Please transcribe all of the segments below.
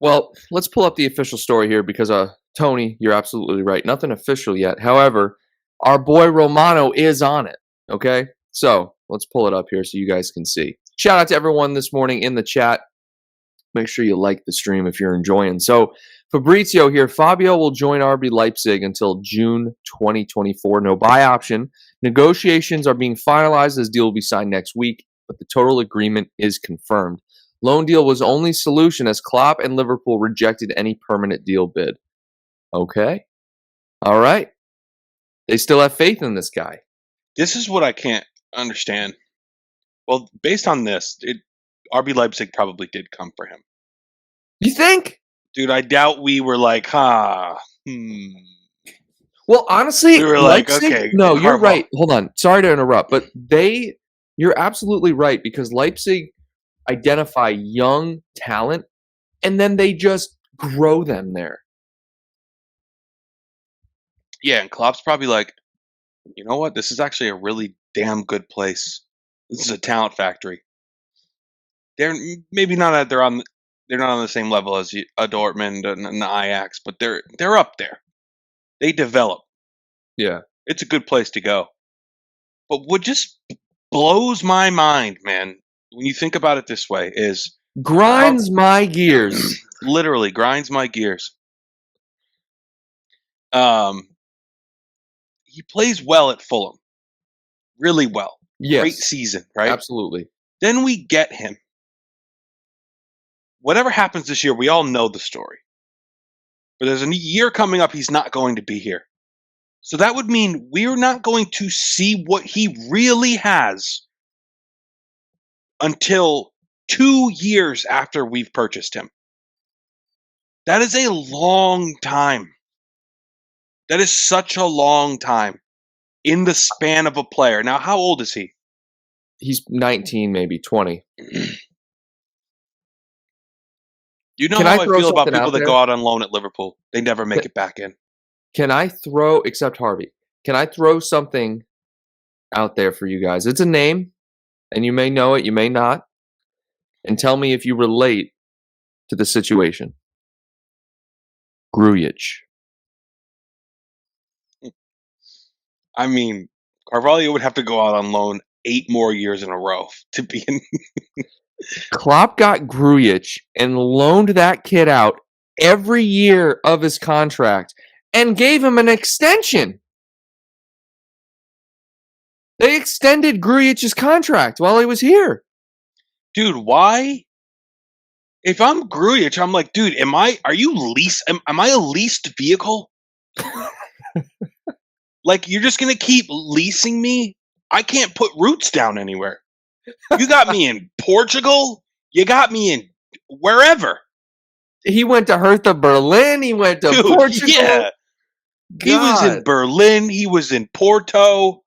Well, let's pull up the official story here because, Tony, you're absolutely right. Nothing official yet. However, our boy Romano is on it. Okay, so let's pull it up here so you guys can see. Shout out to everyone this morning in the chat. Make sure you like the stream if you're enjoying. So, Fabrizio here. Fabio will join RB Leipzig until June 2024. No buy option. Negotiations are being finalized. This deal will be signed next week, but the total agreement is confirmed. Loan deal was only solution as Klopp and Liverpool rejected any permanent deal bid. Okay. All right. They still have faith in this guy. This is what I can't understand. Well, based on this, RB Leipzig probably did come for him. You think? Dude, I doubt we were like, Well, honestly, we were Leipzig, like, okay. No, you're right. Hold on. Sorry to interrupt, but you're absolutely right because Leipzig identify young talent and then they just grow them there. Yeah, and Klopp's probably like, you know what? This is actually a really damn good place. This is a talent factory. They're maybe not they're not on the same level as a Dortmund and the Ajax, but they're up there. They develop. Yeah, it's a good place to go. But what just blows my mind, man, when you think about it this way, is grinds my gears. Literally grinds my gears. He plays well at Fulham. Really well. Yes. Great season, right? Absolutely. Then we get him. Whatever happens this year, we all know the story. But there's a year coming up, he's not going to be here. So that would mean we're not going to see what he really has until 2 years after we've purchased him. That is a long time. That is such a long time in the span of a player. Now, how old is he? He's 19, maybe 20. You know how I feel about people that go out on loan at Liverpool? They never make it back in. Can I throw, except Harvey, can I throw something out there for you guys? It's a name, and you may know it, you may not. And tell me if you relate to the situation. Grujic. I mean, Carvalho would have to go out on loan 8 more years in a row to be in. Klopp got Grujic and loaned that kid out every year of his contract and gave him an extension. They extended Grujic's contract while he was here. Dude, why? If I'm Grujic, I'm like, dude, am I a leased vehicle? Like, you're just going to keep leasing me? I can't put roots down anywhere. You got me in Portugal. You got me in wherever. He went to Hertha Berlin. He went to Portugal. Yeah. God. He was in Berlin. He was in Porto.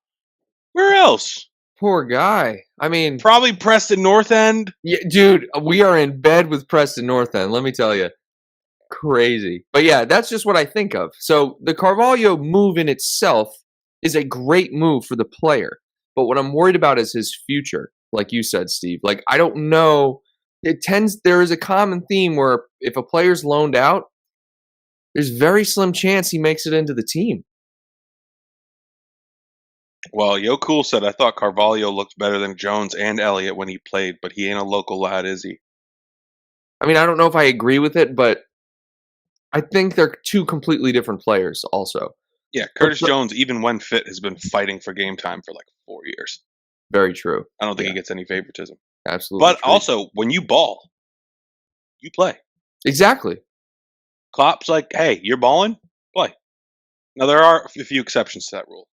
Where else? Poor guy. I mean, probably Preston North End. Yeah, dude, we are in bed with Preston North End. Let me tell you. Crazy. But yeah, that's just what I think of. So the Carvalho move in itself is a great move for the player. But what I'm worried about is his future. Like you said, Steve. Like, I don't know. There is a common theme where if a player's loaned out, there's very slim chance he makes it into the team. Well, Yo Cool said, I thought Carvalho looked better than Jones and Elliott when he played, but he ain't a local lad, is he? I mean, I don't know if I agree with it, but I think they're two completely different players also. Yeah, Curtis Jones, even when fit, has been fighting for game time for like 4 years. Very true. I don't think he gets any favoritism. Absolutely. But also, when you ball, you play. Exactly. Klopp's like, hey, you're balling? Play. Now, there are a few exceptions to that rule.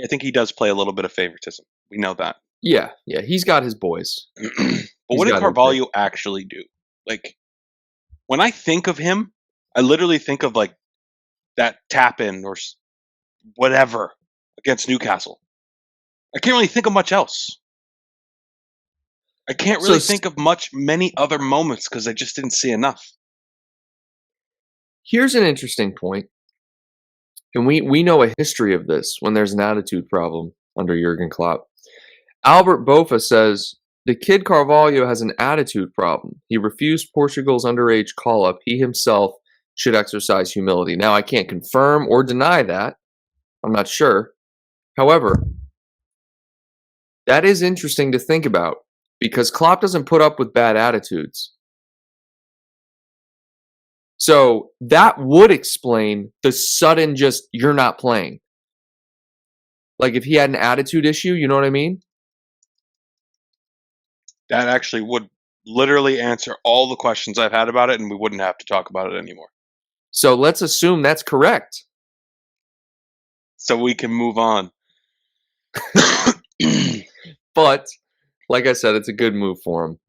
I think he does play a little bit of favoritism. We know that. Yeah, he's got his boys. But what did Carvalho actually do? Like, when I think of him, I literally think of like that tap-in or whatever against Newcastle. I can't really think of much else. I can't really think of many other moments because I just didn't see enough. Here's an interesting point. And we know a history of this when there's an attitude problem under Jurgen Klopp. Albert Bofa says, The kid Carvalho has an attitude problem. He refused Portugal's underage call-up. He himself should exercise humility. Now, I can't confirm or deny that. I'm not sure. However, that is interesting to think about because Klopp doesn't put up with bad attitudes. So that would explain the sudden just, you're not playing. Like if he had an attitude issue, you know what I mean? That actually would literally answer all the questions I've had about it, and we wouldn't have to talk about it anymore. So let's assume that's correct. So we can move on. But, like I said, it's a good move for him.